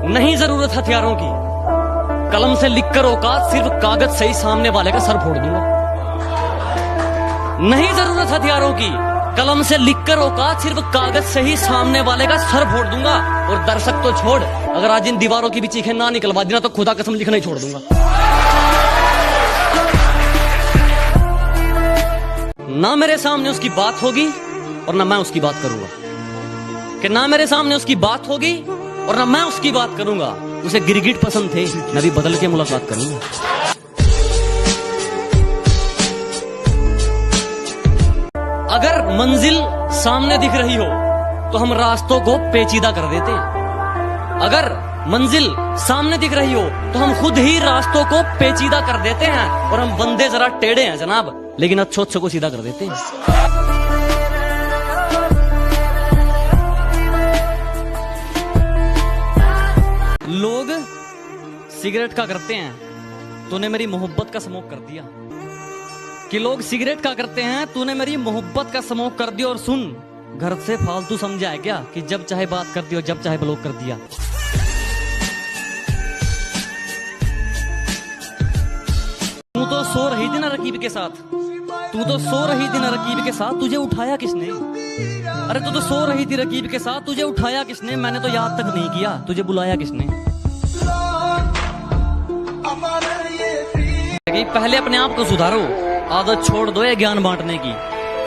नहीं जरूरत हथियारों की, कलम से लिखकर औकात, सिर्फ कागज से ही सामने वाले का सर फोड़ दूंगा। नहीं जरूरत हथियारों की, कलम से लिखकर औकात, सिर्फ कागज से ही सामने वाले का सर फोड़ दूंगा। और दर्शक तो छोड़, अगर आज इन दीवारों की भी चीखें ना निकलवा देना तो खुदा कसम लिखना ही छोड़ दूंगा। ना मेरे सामने उसकी बात होगी और ना मैं उसकी बात करूंगा, कि ना मेरे सामने उसकी बात होगी और ना मैं उसकी बात करूंगा। उसे गिरगिट पसंद थे, मैं भी बदल के मुलाकात करूंगा। अगर मंजिल सामने दिख रही हो तो हम रास्तों को पेचीदा कर देते। अगर मंजिल सामने दिख रही हो तो हम खुद ही रास्तों को पेचीदा कर देते हैं। और हम बंदे जरा टेढ़े हैं जनाब, लेकिन अच्छों को सीधा कर देते हैं। लोग सिगरेट का करते हैं, तूने मेरी मोहब्बत का स्मोक कर दिया। कि लोग सिगरेट का करते हैं, तूने मेरी मोहब्बत का स्मोक कर दिया। और सुन, घर से फालतू समझा है क्या कि जब चाहे बात कर दी और जब चाहे ब्लॉक कर दिया। तू तो सो रही थी ना रकीब के साथ, तू तो सो रही थी ना रकीब के साथ, तुझे उठाया किसने? अरे तू तो सो रही थी रकीब के साथ, तुझे उठाया किसने? मैंने तो याद तक नहीं किया, तुझे बुलाया किसने? पहले अपने आप को सुधारो, आदत छोड़ दो ये ज्ञान बांटने की।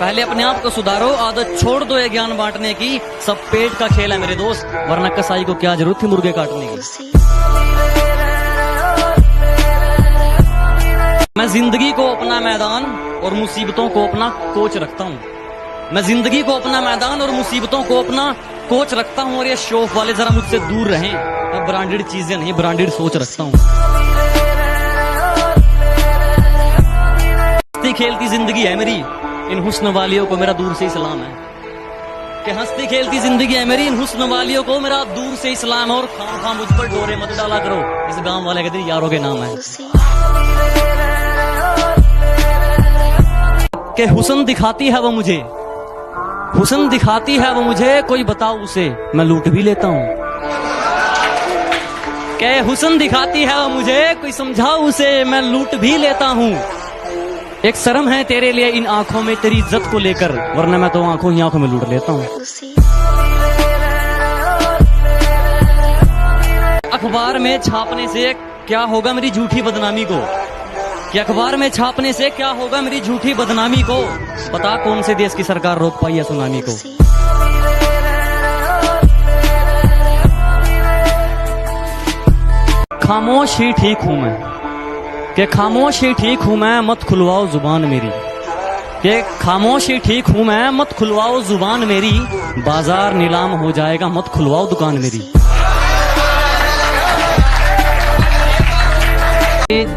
पहले अपने आप को सुधारो, आदत छोड़ दो ये ज्ञान बांटने की। सब पेट का खेल है मेरे दोस्त, वरना कसाई को क्या जरूरत थी मुर्गे काटने की। मैं जिंदगी को अपना मैदान और मुसीबतों को अपना कोच रखता हूँ। मैं जिंदगी को अपना मैदान और मुसीबतों को अपना कोच रखता हूँ। और ये शौक वाले जरा मुझसे दूर रहें, मैं ब्रांडेड चीजें नहीं, ब्रांडेड सोच रखता हूँ। हंसती खेलती जिंदगी है मेरी, इन हुस्न वालियों को मेरा दूर से ही सलाम है। कि हंसती खेलती जिंदगी है मेरी, इन हुस्न वालियों को मेरा दूर से ही सलाम है। और खां मुझ पर डोरे मत डाला करो, इस गांव वाले के दिन यारों के नाम है। कि हुस्न दिखाती है वो मुझे, हुस्न दिखाती है वो मुझे, कोई बताओ उसे मैं लूट भी लेता हूँ। कि हुस्न दिखाती है वो मुझे, कोई समझाओ उसे मैं लूट भी लेता हूँ। एक शर्म है तेरे लिए इन आंखों में तेरी इज्जत को लेकर, वरना मैं तो आंखों ही आंखों में लूट लेता हूँ। अखबार में छापने से क्या होगा मेरी झूठी बदनामी को? कि अखबार में छापने से क्या होगा मेरी झूठी बदनामी को? बता कौन से देश की सरकार रोक पाई है सुनामी को? खामोश ही ठीक हूं मैं, कि खामोश ही ठीक हूं मैं, मत खुलवाओ जुबान मेरी। कि खामोश ही ठीक हूं मैं, मत खुलवाओ जुबान मेरी। बाजार नीलाम हो जाएगा, मत खुलवाओ दुकान मेरी।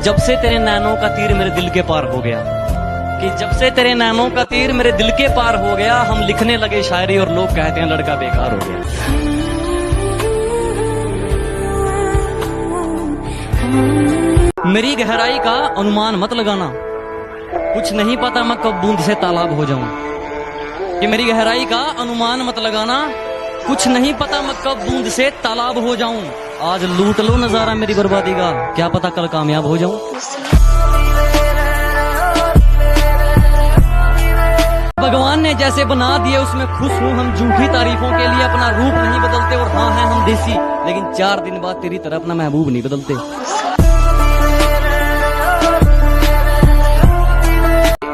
जब से तेरे नैनों का तीर मेरे दिल के पार हो गया, कि जब से तेरे नैनों का तीर मेरे दिल के पार हो गया, हम लिखने लगे शायरी और लोग कहते हैं लड़का बेकार हो गया। मेरी गहराई का अनुमान मत लगाना, कुछ नहीं पता मैं कब बूंद से तालाब हो जाऊं। कि मेरी गहराई का अनुमान मत लगाना, कुछ नहीं पता मैं कब बूंद से तालाब हो जाऊं। आज लूट लो नजारा मेरी बर्बादी का, क्या पता कल कामयाब हो जाऊं। भगवान ने जैसे बना दिए उसमें खुश हूं। हम झूठी तारीफों के लिए अपना रूप नहीं बदलते, और हाँ है हम देसी, लेकिन 4 दिन बाद तेरी तरह अपना महबूब नहीं बदलते।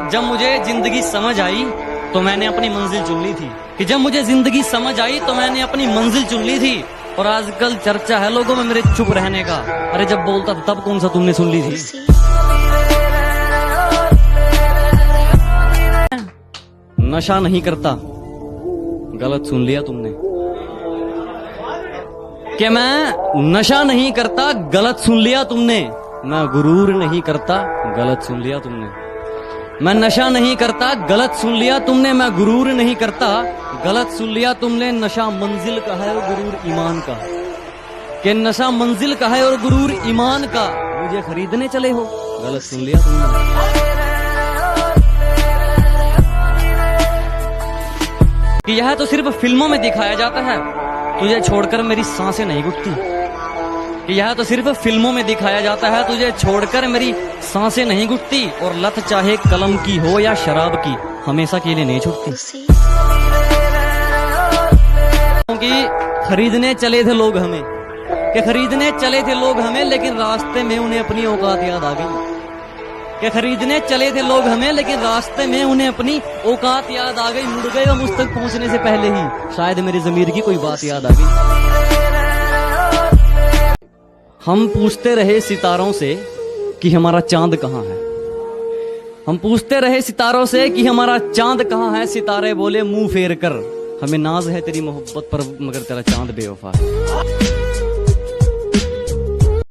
जब मुझे जिंदगी समझ आई तो मैंने अपनी मंजिल चुन ली थी। कि जब मुझे जिंदगी समझ आई तो मैंने अपनी मंजिल चुन ली थी। और आजकल चर्चा है लोगों में मेरे चुप रहने का। अरे जब बोलता था तब कौन सा तुमने सुन ली थी? नशा नहीं करता, गलत सुन लिया तुमने। कि मैं नशा नहीं करता, गलत सुन लिया तुमने। मैं गुरूर नहीं करता, गलत सुन लिया तुमने। मैं नशा नहीं करता, गलत सुन लिया तुमने। मैं गुरूर नहीं करता, गलत सुन लिया तुमने। नशा मंजिल का है और गुरूर ईमान का। कि नशा मंजिल का है और गुरूर ईमान का। मुझे खरीदने चले हो, गलत सुन लिया तुमने। कि यह तो सिर्फ फिल्मों में दिखाया जाता है, तुझे छोड़कर मेरी सांसें नहीं घुटती। कि यह तो सिर्फ फिल्मों में दिखाया जाता है, तुझे छोड़कर मेरी सांसें नहीं घुटती, और लत चाहे कलम की हो या शराब की, हमेशा के लिए नहीं छूटती। क्योंकि खरीदने चले थे लोग हमें, कि खरीदने चले थे लोग हमें, लेकिन रास्ते में उन्हें अपनी औकात याद आ गई। कि खरीदने चले थे लोग हमें, लेकिन रास्ते में उन्हें अपनी औकात याद आ गई। मुड़ गए और मुझ तक पहुंचने से पहले ही शायद मेरी ज़मीर की कोई बात याद आ गई। हम पूछते रहे सितारों से कि हमारा चांद कहाँ है। हम पूछते रहे सितारों से कि हमारा चांद कहाँ है। सितारे बोले मुंह फेर कर, हमें नाज है तेरी मोहब्बत पर, मगर तेरा चांद बेवफा है।